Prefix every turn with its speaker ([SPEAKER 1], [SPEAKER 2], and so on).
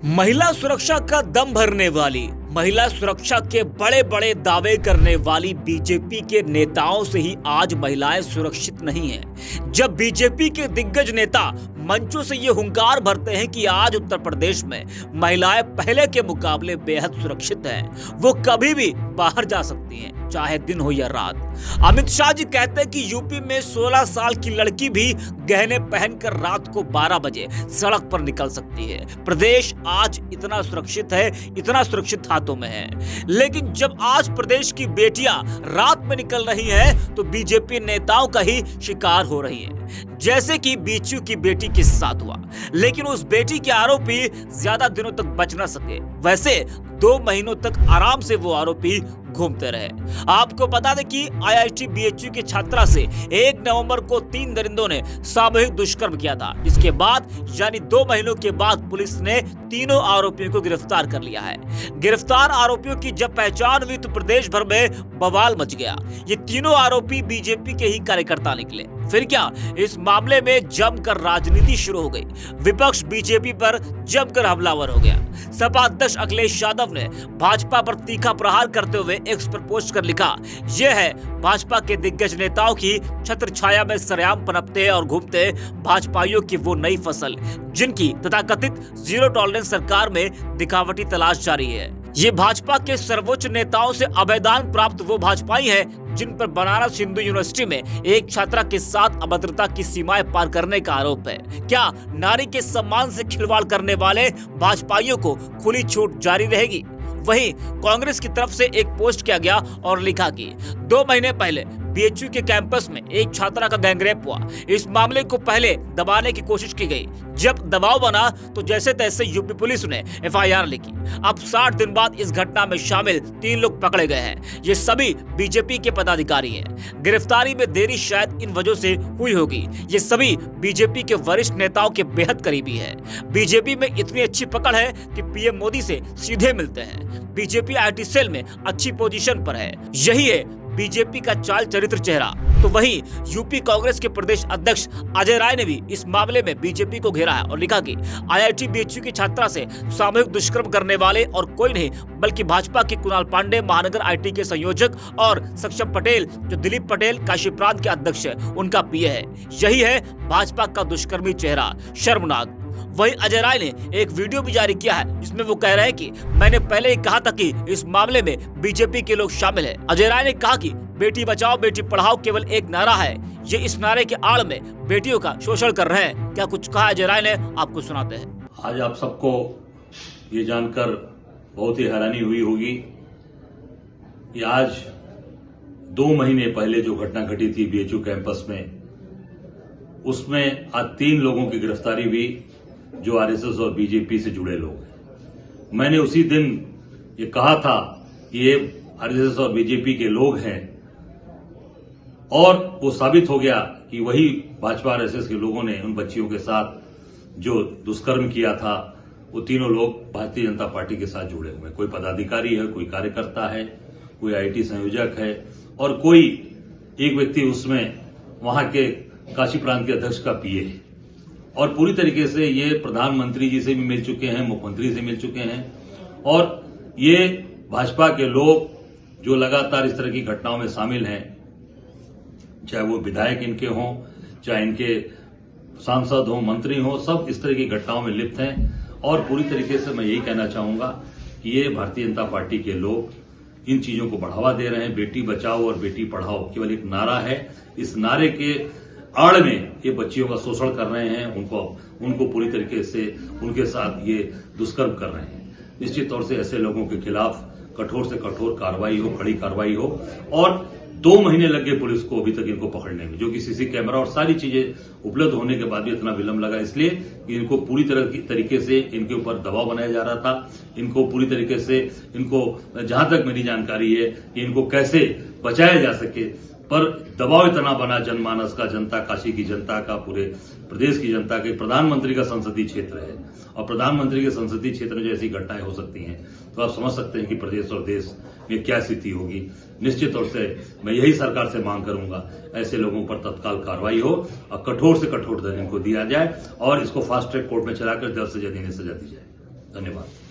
[SPEAKER 1] महिला सुरक्षा का दम भरने वाली, महिला सुरक्षा के बड़े बड़े दावे करने वाली बीजेपी के नेताओं से ही आज महिलाएं सुरक्षित नहीं हैं। जब बीजेपी के दिग्गज नेता मंचों से ये हुंकार भरते हैं कि आज उत्तर प्रदेश में महिलाएं पहले के मुकाबले बेहद सुरक्षित हैं, वो कभी भी बाहर जा सकती हैं, चाहे दिन हो या रात। अमित शाह जी कहते हैं कि यूपी में 16 साल की लड़की भी गहने पहनकर रात को 12 बजे सड़क पर निकल सकती है। प्रदेश आज इतना सुरक्षित है, इतना सुरक्षित हाथों में है। लेकिन जब आज प्रदेश की बेटियां रात में निकल रही हैं, तो बीजेपी नेताओं का ही शिकार हो रही हैं। जैसे कि बीचू की बेटी के साथ हुआ, लेकिन उस बेटी के आरोपी ज्यादा दिनों तक बच न सके। वैसे 2 महीनों तक आराम से वो आरोपी घूमते रहे। आपको बता दें कि IIT BHU की छात्रा से 1 नवंबर को 3 दरिंदों ने सामूहिक दुष्कर्म किया था। इसके बाद यानी 2 महीनों के बाद पुलिस ने तीनों आरोपियों को गिरफ्तार कर लिया है। गिरफ्तार आरोपियों की जब पहचान हुई तो प्रदेश भर में बवाल मच गया। ये तीनों आरोपी बीजेपी के ही कार्यकर्ता निकले। फिर क्या, इस मामले में जमकर राजनीति शुरू हो गई। विपक्ष बीजेपी पर जमकर हमलावर हो गया। सपा अध्यक्ष अखिलेश यादव ने भाजपा पर तीखा प्रहार करते हुए एक्स पर पोस्ट कर लिखा, यह है भाजपा के दिग्गज नेताओं की छत्र छाया में सरेआम पनपते और घूमते भाजपाइयों की वो नई फसल, जिनकी तथाकथित जीरो टॉलरेंस सरकार में दिखावटी तलाश जारी है। ये भाजपा के सर्वोच्च नेताओं से अभयदान प्राप्त वो भाजपाई हैं जिन पर बनारस हिंदू यूनिवर्सिटी में एक छात्रा के साथ अभद्रता की सीमाएं पार करने का आरोप है। क्या नारी के सम्मान से खिलवाड़ करने वाले भाजपाइयों को खुली छूट जारी रहेगी? वहीं कांग्रेस की तरफ से एक पोस्ट किया गया और लिखा कि 2 महीने पहले BHU के कैंपस में एक छात्रा का गैंगरेप हुआ। इस मामले को पहले दबाने की कोशिश की गई। जब दबाव बना तो जैसे तैसे यूपी पुलिस ने FIR लिखी। अब 60 दिन बाद इस घटना में शामिल 3 लोग पकड़े गए हैं। ये सभी बीजेपी के पदाधिकारी हैं। गिरफ्तारी में देरी शायद इन वजह से हुई होगी। ये सभी बीजेपी के वरिष्ठ नेताओं के बेहद करीबी है। बीजेपी में इतनी अच्छी पकड़ है कि PM मोदी से सीधे मिलते हैं। बीजेपी IT सेल में अच्छी पोजीशन पर है। यही है बीजेपी का चाल चरित्र चेहरा। तो वहीं यूपी कांग्रेस के प्रदेश अध्यक्ष अजय राय ने भी इस मामले में बीजेपी को घेरा है और लिखा कि IIT BHU की छात्रा से सामूहिक दुष्कर्म करने वाले और कोई नहीं बल्कि भाजपा के कुणाल पांडे, महानगर IT के संयोजक, और सक्षम पटेल जो दिलीप पटेल काशी प्रांत के अध्यक्ष है, उनका PA है। यही है भाजपा का दुष्कर्मी चेहरा, शर्मनाक। वहीं अजय राय ने एक वीडियो भी जारी किया है जिसमें वो कह रहे हैं कि मैंने पहले ही कहा था कि इस मामले में बीजेपी के लोग शामिल हैं। अजय राय ने कहा कि बेटी बचाओ बेटी पढ़ाओ केवल एक नारा है, ये इस नारे के आड़ में बेटियों का शोषण कर रहे हैं। क्या कुछ कहा अजय राय ने, आपको सुनाते हैं।
[SPEAKER 2] आज आप सबको ये जानकर बहुत ही हैरानी हुई होगी कि आज 2 महीने पहले जो घटना घटी थी BHU कैंपस में, उसमें आज 3 लोगों की गिरफ्तारी हुई जो RSS और बीजेपी से जुड़े लोग हैं। मैंने उसी दिन ये कहा था कि ये RSS और बीजेपी के लोग हैं, और वो साबित हो गया कि वही भाजपा RSS के लोगों ने उन बच्चियों के साथ जो दुष्कर्म किया था, वो तीनों लोग भारतीय जनता पार्टी के साथ जुड़े हुए हैं। कोई पदाधिकारी है, कोई कार्यकर्ता है, कोई IT संयोजक है, और कोई एक व्यक्ति उसमें वहां के काशी प्रांत के अध्यक्ष का PA है। और पूरी तरीके से ये प्रधानमंत्री जी से भी मिल चुके हैं, मुख्यमंत्री से मिल चुके हैं, और ये भाजपा के लोग जो लगातार इस तरह की घटनाओं में शामिल हैं, चाहे वो विधायक इनके हों, चाहे इनके सांसद हों, मंत्री हों, सब इस तरह की घटनाओं में लिप्त हैं। और पूरी तरीके से मैं यही कहना चाहूंगा कि ये भारतीय जनता पार्टी के लोग इन चीजों को बढ़ावा दे रहे हैं। बेटी बचाओ और बेटी पढ़ाओ केवल एक नारा है। इस नारे के आड़ में ये बच्चियों का शोषण कर रहे हैं, उनको पूरी तरीके से उनके साथ ये दुष्कर्म कर रहे हैं। निश्चित तौर से ऐसे लोगों के खिलाफ कठोर से कठोर कार्रवाई हो, कड़ी कार्रवाई हो। और 2 महीने लग गए पुलिस को अभी तक इनको पकड़ने में, जो कि CC कैमरा और सारी चीजें उपलब्ध होने के बाद भी इतना विलंब लगा, इसलिए कि इनको पूरी तरीके से इनके ऊपर दबाव बनाया जा रहा था। इनको पूरी तरीके से, इनको जहां तक मेरी जानकारी है कि इनको कैसे बचाया जा सके, पर दबाव इतना बना जनमानस का, जनता, काशी की जनता का, पूरे प्रदेश की जनता के, प्रधानमंत्री का संसदीय क्षेत्र है और प्रधानमंत्री के संसदीय क्षेत्र में जो ऐसी घटनाएं हो सकती हैं तो आप समझ सकते हैं कि प्रदेश और देश में क्या स्थिति होगी। निश्चित तौर से मैं यही सरकार से मांग करूंगा, ऐसे लोगों पर तत्काल कार्रवाई हो और कठोर से कठोर दंड इनको दिया जाए और इसको फास्ट ट्रैक कोर्ट में चलाकर जल्द से जल्द इन्हें सजा दी जाए। धन्यवाद।